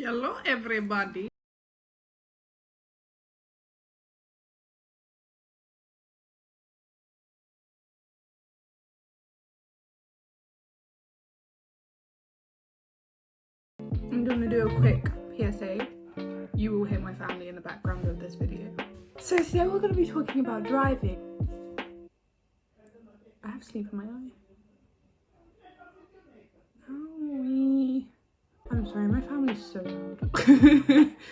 Hello everybody. I'm gonna do a quick PSA. You will hear my family in the background of this video. So today we're gonna be talking about driving. I have sleep in my eye. Owie. I'm sorry, my family's so loud.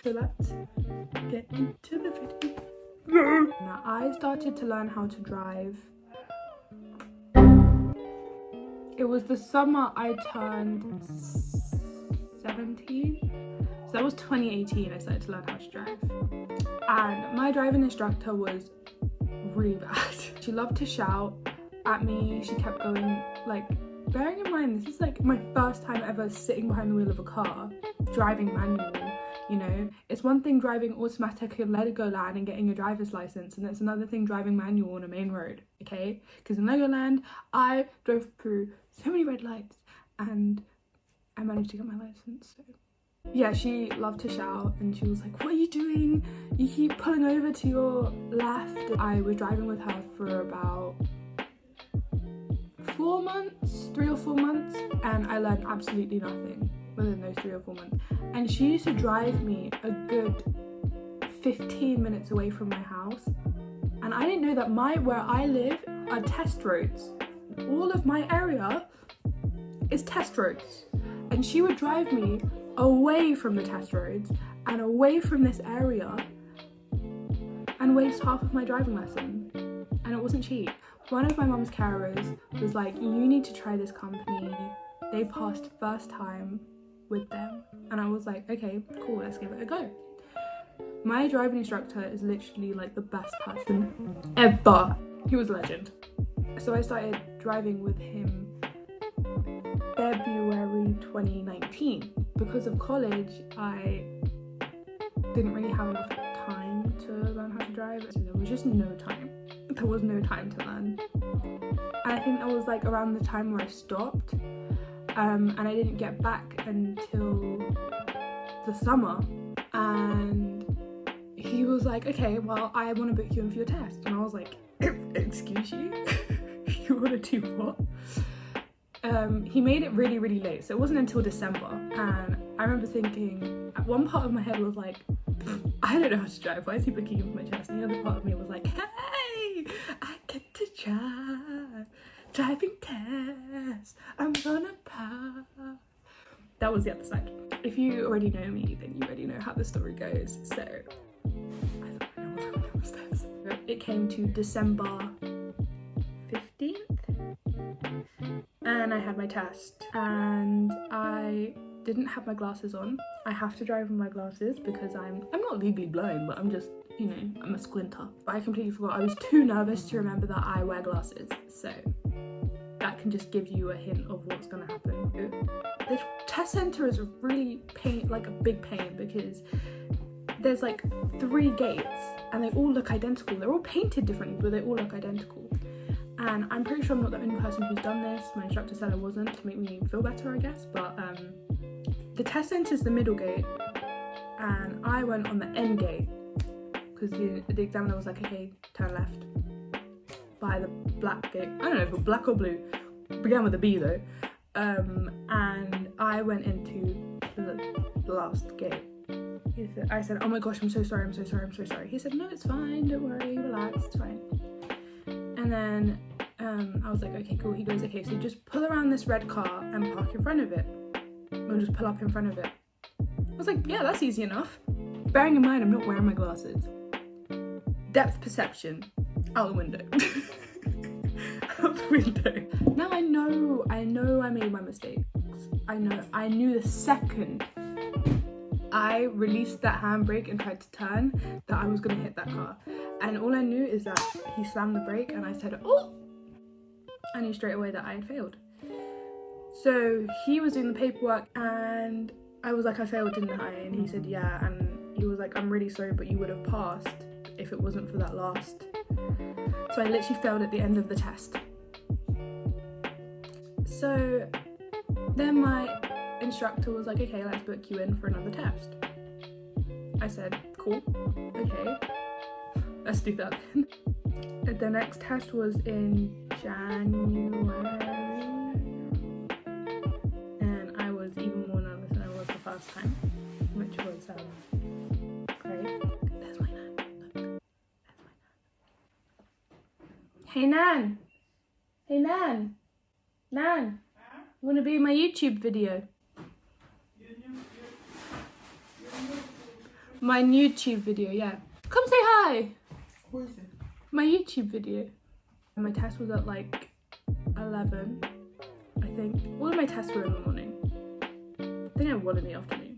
So let's get into the video. Now, I started to learn how to drive. It was the summer I turned 17. So that was 2018 I started to learn how to drive. And my driving instructor was really bad. She loved to shout at me. She kept going, like, bearing in mind this is like my first time ever sitting behind the wheel of a car, driving manual, you know. It's one thing driving automatic in Legoland and getting your driver's license, and it's another thing driving manual on a main road, okay? Because in Legoland, I drove through so many red lights and I managed to get my license, so. Yeah, she loved to shout and she was like, what are you doing? You keep pulling over to your left. I was driving with her for about 4 months, 3 or 4 months, and I learned absolutely nothing within those 3 or 4 months. And she used to drive me a good 15 minutes away from my house, and I didn't know that where I live are test roads. All of my area is test roads, and she would drive me away from the test roads and away from this area and waste half of my driving lesson, and it wasn't cheap. One of my mum's carers was like, you need to try this company, they passed first time with them. And I was like, okay, cool, let's give it a go. My driving instructor is literally like the best person ever. He was a legend. So I started driving with him February 2019. Because of college, I didn't really have enough time to learn how to drive. So there was just no time. There was no time to learn. And I think that was like around the time where I stopped. And I didn't get back until the summer. And he was like, okay, well, I want to book you in for your test. And I was like, excuse you? You want to do what? He made it really, really late, so it wasn't until December, and I remember thinking, one part of my head was like, I don't know how to drive, why is he booking in for my test? And the other part of me was like, hey, I get to drive, driving test, I'm gonna pass. That was the other side. If you already know me, then you already know how the story goes, so I thought I know what's going on upstairs. It came to December 15th. And I had my test, and I didn't have my glasses on. I have to drive with my glasses because I'm not legally blind, but I'm just, you know, I'm a squinter. But I completely forgot. I was too nervous to remember that I wear glasses, so that can just give you a hint of what's gonna happen. The test center is really like a big pain, because there's like 3 gates and they all look identical. They're all painted differently, but they all look identical. And I'm pretty sure I'm not the only person who's done this. My instructor said I wasn't, to make me feel better, I guess. But the test centre is the middle gate, and I went on the end gate because the examiner was like, okay, turn left by the black gate. I don't know if it was black or blue. Began with a B though. And I went into the last gate. I said, oh my gosh, I'm so sorry, I'm so sorry, I'm so sorry. He said, no, it's fine, don't worry, relax, it's fine. And then I was like, okay, cool. He goes, okay, so just pull around this red car and park in front of it. Or just pull up in front of it. I was like, yeah, that's easy enough. Bearing in mind, I'm not wearing my glasses. Depth perception, out the window. Out the window. Now I know I made my mistakes. I knew the second I released that handbrake and tried to turn that I was gonna hit that car. And all I knew is that he slammed the brake and I said, oh! I knew straight away that I had failed. So he was doing the paperwork and I was like, I failed, didn't I? And he said, yeah. And he was like, I'm really sorry, but you would have passed if it wasn't for that last. So I literally failed at the end of the test. So then my instructor was like, okay, let's book you in for another test. I said, cool, okay, let's do that then. The next test was in January, and I was even more nervous than I was the first time, which was great. There's my nan. Look, there's my nan. Hey Nan! Hey Nan! Nan! You wanna be in my YouTube video? My YouTube video, yeah. Come say hi! Who is it? My YouTube video. My test was at like 11, I think. All of my tests were in the morning. I think I had one in the afternoon.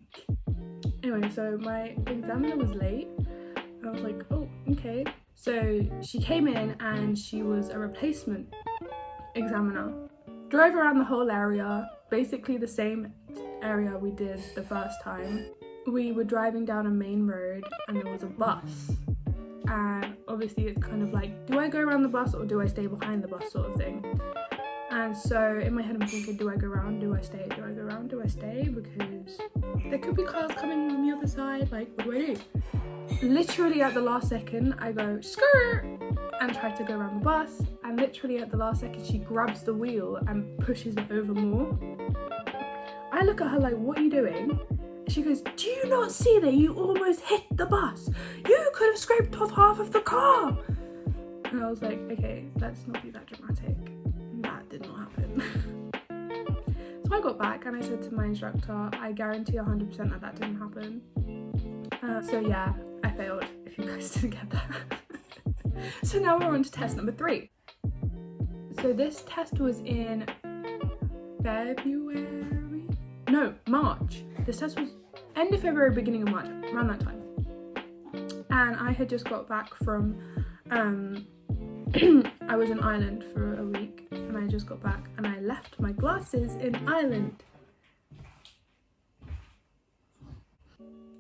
Anyway, so my examiner was late. And I was like, oh, okay. So she came in and she was a replacement examiner. Drove around the whole area, basically the same area we did the first time. We were driving down a main road and there was a bus. And obviously it's kind of like, do I go around the bus or do I stay behind the bus sort of thing? And so in my head I'm thinking, do I go around, do I stay, do I go around, do I stay? Because there could be cars coming on the other side, like what do I do? Literally at the last second I go skirt and try to go around the bus, and literally at the last second she grabs the wheel and pushes it over more. I look at her like, what are you doing? She goes, do you not see that you almost hit the bus? You could have scraped off half of the car. And I was like, okay, let's not be that dramatic. That did not happen. So I got back and I said to my instructor, I guarantee 100% that that didn't happen. So yeah, I failed, if you guys didn't get that. So now we're on to test number 3. So this test was in March. This test was end of February, beginning of March, around that time. And I had just got back from, I was in Ireland for a week, and I just got back and I left my glasses in Ireland.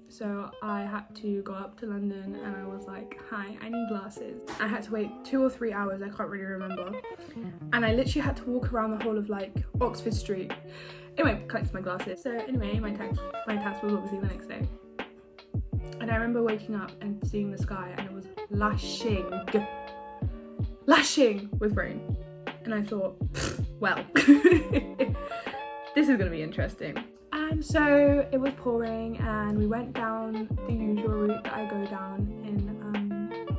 So I had to go up to London and I was like, hi, I need glasses. I had to wait 2 or 3 hours, I can't really remember. And I literally had to walk around the whole of like Oxford Street. Anyway, collected my glasses. So anyway, my test was obviously the next day. And I remember waking up and seeing the sky and it was lashing with rain. And I thought, well, this is gonna be interesting. And so it was pouring and we went down the usual route that I go down in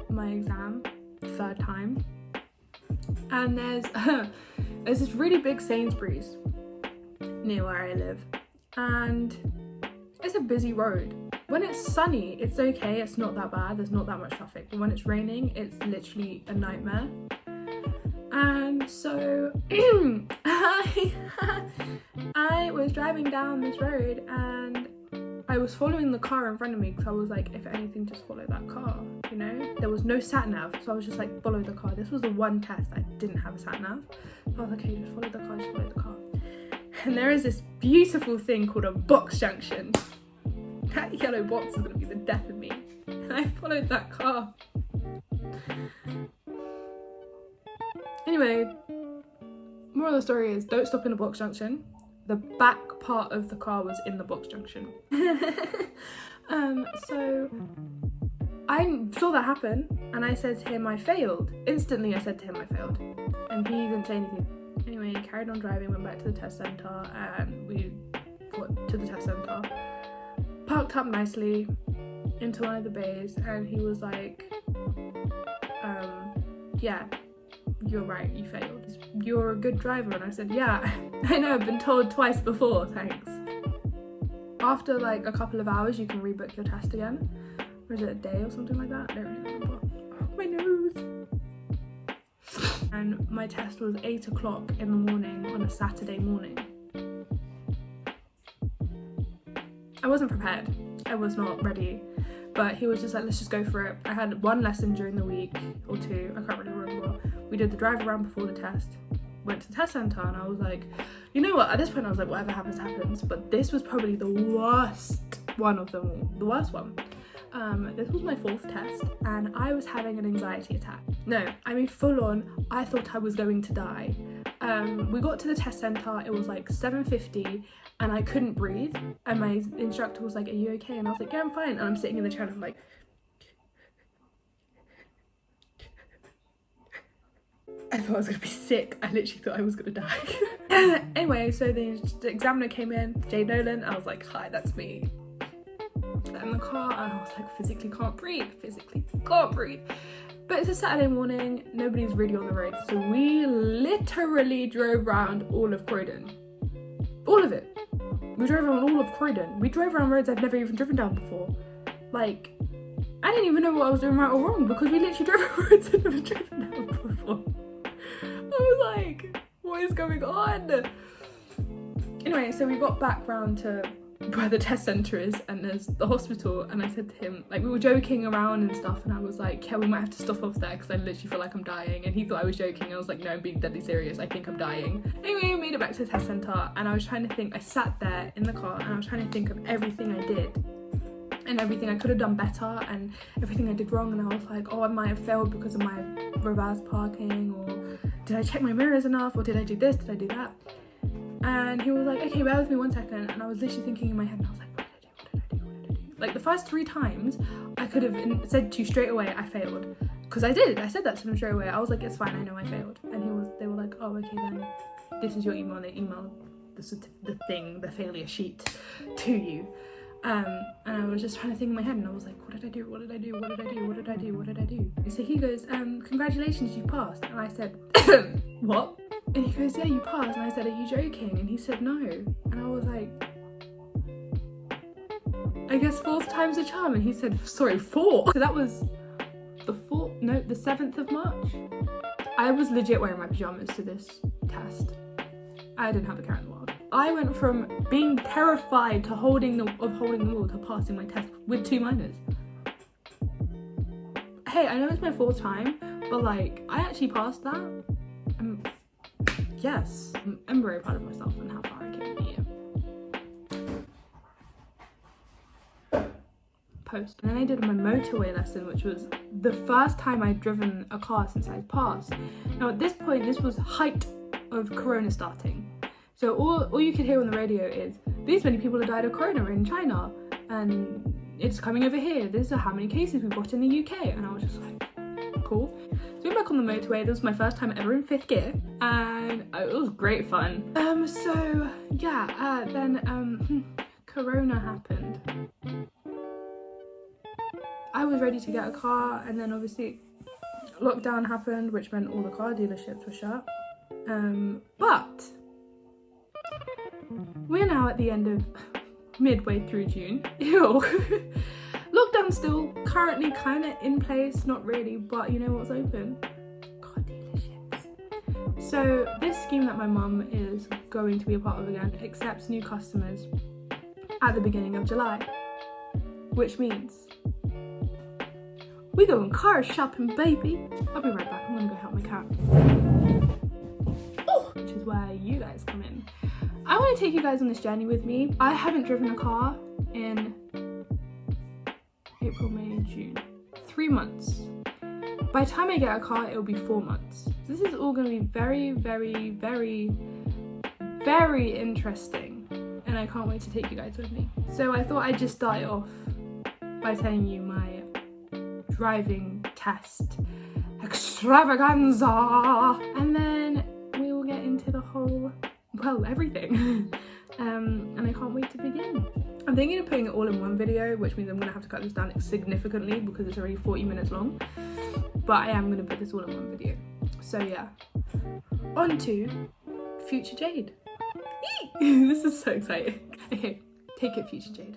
my exam, 3rd time. And there's this really big Sainsbury's near where I live, and it's a busy road. When it's sunny, it's okay, it's not that bad, there's not that much traffic, but when it's raining, it's literally a nightmare. And so I was driving down this road and I was following the car in front of me because I was like, if anything, just follow that car, you know? There was no sat nav, so I was just like, follow the car. This was the one test I didn't have a sat nav. I was like, okay, just follow the car, just follow the car. And there is this beautiful thing called a box junction. That yellow box is gonna be the death of me. And I followed that car. Anyway, moral of the story is don't stop in a box junction. The back part of the car was in the box junction. So I saw that happen and I said to him I failed. Instantly I said to him I failed. And he didn't say anything. Anyway, carried on driving, went back to the test centre and we got to the test centre. Parked up nicely into one of the bays and he was like, yeah, you're right, you failed. You're a good driver. And I said, yeah, I know, I've been told twice before, thanks. After like a couple of hours, you can rebook your test again. Or is it a day or something like that? I don't really remember. Oh, my nose. And my test was 8 o'clock in the morning on a Saturday morning. I wasn't prepared. I was not ready. But he was just like, let's just go for it. I had 1 lesson during the week or 2, I can't really remember. We did the drive around before the test, went to the test centre, and I was like, you know what, at this point I was like, whatever happens, happens. But this was probably the worst one of them all, the worst one. This was my 4th test, and I was having an anxiety attack. No, I mean full on, I thought I was going to die. We got to the test centre, it was like 7:50 and I couldn't breathe, and my instructor was like, are you okay? And I was like, yeah, I'm fine. And I'm sitting in the chair and I'm like, I thought I was gonna be sick. I literally thought I was gonna die. Anyway, so the examiner came in, Jay Nolan. I was like, hi, that's me. In the car, and I was like, physically can't breathe. But it's a Saturday morning, nobody's really on the road, so we literally drove around all of Croydon. All of it. We drove around all of Croydon. We drove around roads I've never even driven down before. Like, I didn't even know what I was doing right or wrong, because we literally drove around roads I've never driven down before. I was like, what is going on? Anyway, so we got back round to where the test centre is, and there's the hospital, and I said to him, like, we were joking around and stuff, and I was like, yeah, we might have to stop off there because I literally feel like I'm dying. And he thought I was joking. I was like, no, I'm being deadly serious, I think I'm dying. Anyway, we made it back to the test centre, and I was trying to think, I sat there in the car and I was trying to think of everything I did and everything I could have done better and everything I did wrong, and I was like, oh, I might have failed because of my reverse parking, or did I check my mirrors enough, or did I do this, did I do that? And he was like, okay, bear with me 1 second. And I was literally thinking in my head, and I was like, what did I do? Like, the first 3 times, I could have said to you straight away, I failed. Because I did. I said that to them straight away. I was like, it's fine, I know I failed. And they were like, oh, okay, then this is your email. And they emailed the failure sheet to you. And I was just trying to think in my head, and I was like, what did I do? So he goes, congratulations, you passed. And I said, what? And he goes, yeah, you passed. And I said, are you joking? And he said, no. And I was like, I guess 4th time's a charm. And he said, sorry, 4. So that was the 7th of March. I was legit wearing my pajamas to this test. I didn't have a care in the world. I went from being terrified to holding the wall to passing my test with 2 minors. Hey, I know it's my 4th time, but like, I actually passed that. Yes, I'm very proud of myself and how far I came in the year. Post. And then I did my motorway lesson, which was the first time I'd driven a car since I passed. Now at this point, this was height of Corona starting. So all you could hear on the radio is, these many people have died of Corona in China, and it's coming over here. These are how many cases we've got in the UK. And I was just like, cool. So we went back on the motorway. This was my first time ever in 5th gear, and it was great fun. Then Corona happened. I was ready to get a car, and then obviously lockdown happened, which meant all the car dealerships were shut. But we're now at the end of midway through June. Ew. Lockdown's still currently kind of in place, not really, but you know what's open? Car dealerships. So this scheme that my mum is going to be a part of again accepts new customers at the beginning of July, which means we going car shopping, baby. I'll be right back. I'm gonna go help my cat. Oh, which is where you guys come in. I want to take you guys on this journey with me. I haven't driven a car in April, May, June. 3 months. By the time I get a car, it'll be 4 months. This is all going to be very, very, very, very interesting. And I can't wait to take you guys with me. So I thought I'd just start it off by telling you my driving test extravaganza. And then we will get into the whole, well, everything. And I can't wait to begin. I'm thinking of putting it all in one video, which means I'm going to have to cut this down significantly because it's already 40 minutes long. But I am going to put this all in one video. So yeah, on to future Jade. This is so exciting. Okay, take it, future Jade.